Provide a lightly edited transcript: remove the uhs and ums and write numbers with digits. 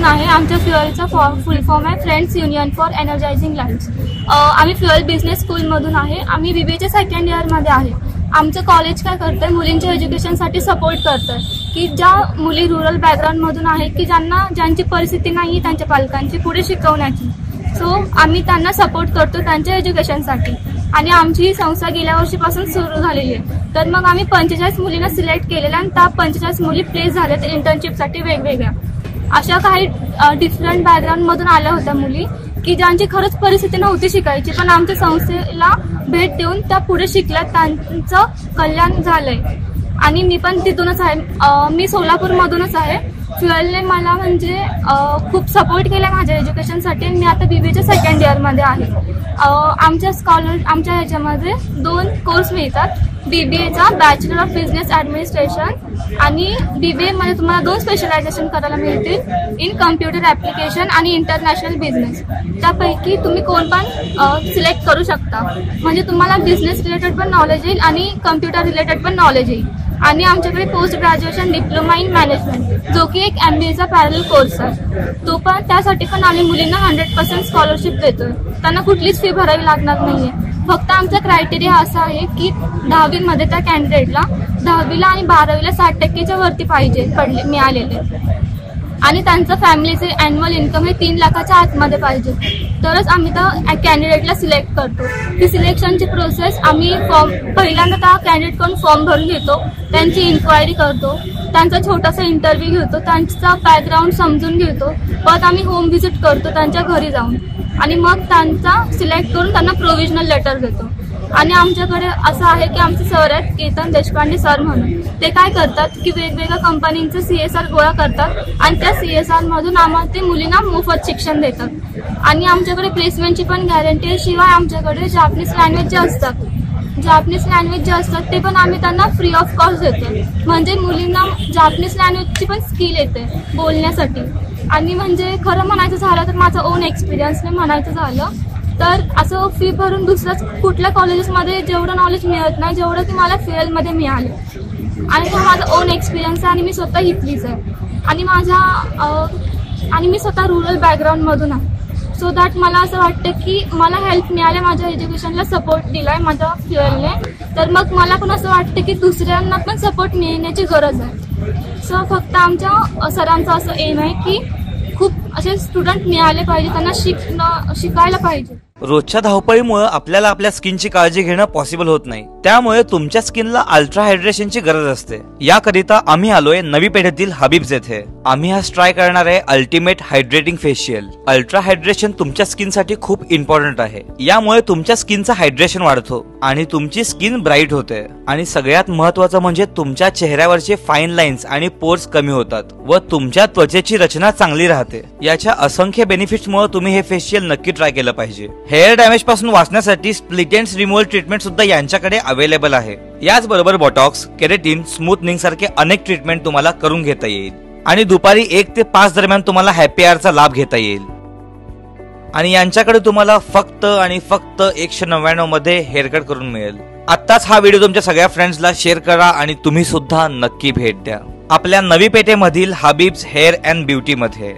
आहे. आमच्या फ्युअलचा फुल फॉर्म आहे फ्रेंड्स युनियन फॉर एनर्जायझिंग लाईव्स. आम्ही फ्युअल बिझनेस स्कूलमधून आहे. आम्ही BBAच्या सेकंड इयरमध्ये आहे. आमचं कॉलेज काय करतंय, मुलींच्या एज्युकेशनसाठी सपोर्ट करतंय की ज्या मुली रुरल बॅकग्राऊंडमधून आहेत की ज्यांची परिस्थिती नाही त्यांच्या पालकांची पुढे शिकवण्याची, सो आम्ही त्यांना सपोर्ट करतो त्यांच्या एज्युकेशनसाठी. आणि आमची ही संस्था गेल्या वर्षीपासून सुरू झालेली आहे. तर मग आम्ही 45 मुलींना सिलेक्ट केलेल्या आणि त्या 45 मुली प्लेस झाल्यात इंटर्नशिपसाठी वेगवेगळ्या. अशा काही डिफरंट बॅकग्राऊंडमधून आल्या होत्या मुली की ज्यांची खरंच परिस्थिती नव्हती शिकायची, पण आमच्या संस्थेला भेट देऊन त्या पुढे शिकल्या, त्यांचं कल्याण झालंय. आणि मी पण तिथूनच आहे. मी सोलापूरमधूनच आहे. फ्युअलने मला म्हणजे खूप सपोर्ट केला माझ्या एज्युकेशनसाठी. मी आता BBAच्या सेकंड इयरमध्ये आहे. आमच्या ह्याच्यामध्ये 2 कोर्स मिळतात. BBAचा बॅचलर ऑफ बिझनेस ॲडमिनिस्ट्रेशन आणि BBA मध्ये तुम्हाला 2 स्पेशलायझेशन करायला मिळतील इन कम्प्युटर ॲप्लिकेशन आणि इंटरनॅशनल बिझनेस. त्यापैकी तुम्ही कोण पण सिलेक्ट करू शकता. म्हणजे तुम्हाला बिझनेस रिलेटेड पण नॉलेज येईल आणि कम्प्युटर रिलेटेड पण नॉलेज येईल. आणि आमच्याकडे post graduation diploma in management जो की एक MBAचा पॅरल कोर्स आहे, तो पण त्यासाठी पण आम्ही मुलींना 100% स्कॉलरशिप देतोय. त्यांना कुठलीच फी भरावी लागणार नाहीये. फक्त आमचा क्रायटेरिया असा आहे की 10वी मध्ये त्या कॅन्डिडेटला 10वीला आणि 12वीला 60% वरती पाहिजे मिळालेले आणि त्यांचं फॅमिलीचे अॅन्युअल इन्कम हे 3 लाखाच्या आतमध्ये पाहिजे, तरच आम्ही त्या कॅन्डिडेटला सिलेक्ट करतो. ही सिलेक्शनची प्रोसेस आम्ही पहिल्यांदा त्या कॅन्डिडेटकडून फॉर्म भरून घेतो, त्यांची इन्क्वायरी करतो, त्यांचा छोटासा इंटरव्ह्यू घेतो, त्यांचा बॅकग्राऊंड समजून घेतो. परत आम्ही होम व्हिजिट करतो त्यांच्या घरी जाऊन आणि मग त्यांचा सिलेक्ट करून त्यांना प्रोव्हिजनल लेटर देतो. आणि आमच्याकडे असं आहे की आमचे सर आहेत केतन देशपांडे सर म्हणून. ते काय करतात की वेगवेगळ्या कंपनींचं CSR गोळा करतात आणि त्या CSR मधून आम्हाला ते मुलींना मोफत शिक्षण देतात. आणि आमच्याकडे प्लेसमेंटची पण गॅरंटी आहे. शिवाय आमच्याकडे जापनीज लँग्वेज जे असतात ते पण आम्ही त्यांना फ्री ऑफ कॉस्ट देतो. म्हणजे मुलींना जापनीज लँग्वेजची पण स्किल येते बोलण्यासाठी. आणि म्हणजे खरं म्हणायचं झालं तर माझा ओन एक्सपिरियन्सने म्हणायचं झालं तर असं फी भरून दुसऱ्याच कुठल्या कॉलेजेसमध्ये जेवढं नॉलेज मिळत नाही जेवढं की मला फ्युअलमध्ये मिळालं. आणि हा माझा ओन एक्सपिरियन्स आहे आणि मी स्वतः इथलीच आहे. आणि मी स्वतः रुरल बॅकग्राऊंडमधून आहे. सो दॅट मला असं वाटतं की मला हेल्प मिळाल्या, माझ्या एज्युकेशनला सपोर्ट दिलाय माझ्या फ्युअलने, तर मग मला पण असं वाटतं की दुसऱ्यांना पण सपोर्ट मिळण्याची गरज आहे. सो फक्त आमच्या सरांचं असं एम आहे की खूप असे स्टुडंट मिळाले पाहिजे, त्यांना शिकायला पाहिजे. रोजच्या धावपळीमुळे आपल्याला आपल्या स्किनची काळजी घेणं पॉसिबल होत नाही. त्यामुळे तुमच्या स्किनला अल्ट्रा हायड्रेशनची गरज असते. याकरिता आम्ही आलोय नवी पेठेतील हबीब्स येथे. आम्ही आज ट्राय करणार आहे ultimate hydrating facial. Ultra hydration तुमच्या स्किनसाठी खूप इम्पॉर्टंट आहे. यामुळे तुमच्या स्किनचं हायड्रेशन वाढतो आणि तुमची स्किन ब्राईट होते. आणि सगळ्यात महत्वाचं म्हणजे तुमच्या चेहऱ्यावरचे फाईन लाईन्स आणि पोर्स कमी होतात व तुमच्या त्वचेची रचना चांगली राहते. याच्या असंख्य बेनिफिट्समुळे तुम्ही हे फेशियल नक्की ट्राय केलं पाहिजे. हेअर डॅमेज पासून वाचण्यासाठी स्प्लिट एंड्स रिमूव्हल ट्रीटमेंट सुद्धा यांच्याकडे अवेलेबल आहे. याचबरोबर बॉटॉक्स, केरेटिन, स्मूथनिंग सारखे अनेक ट्रीटमेंट तुम्हाला करून घेता येईल. आणि दुपारी 1 ते 5 दरम्यान तुम्हाला हॅपी आवरचा लाभ घेता येईल. आणि यांच्याकडे तुम्हाला फक्त 199 मध्ये हेअरकट करून मिळेल. आत्ताच हा व्हिडिओ तुमच्या सगळ्या फ्रेंड्सला शेअर करा आणि तुम्ही सुद्धा नक्की भेट द्या आपल्या नवी पेठेमधील हबीब्स हेअर अँड ब्युटी मध्ये.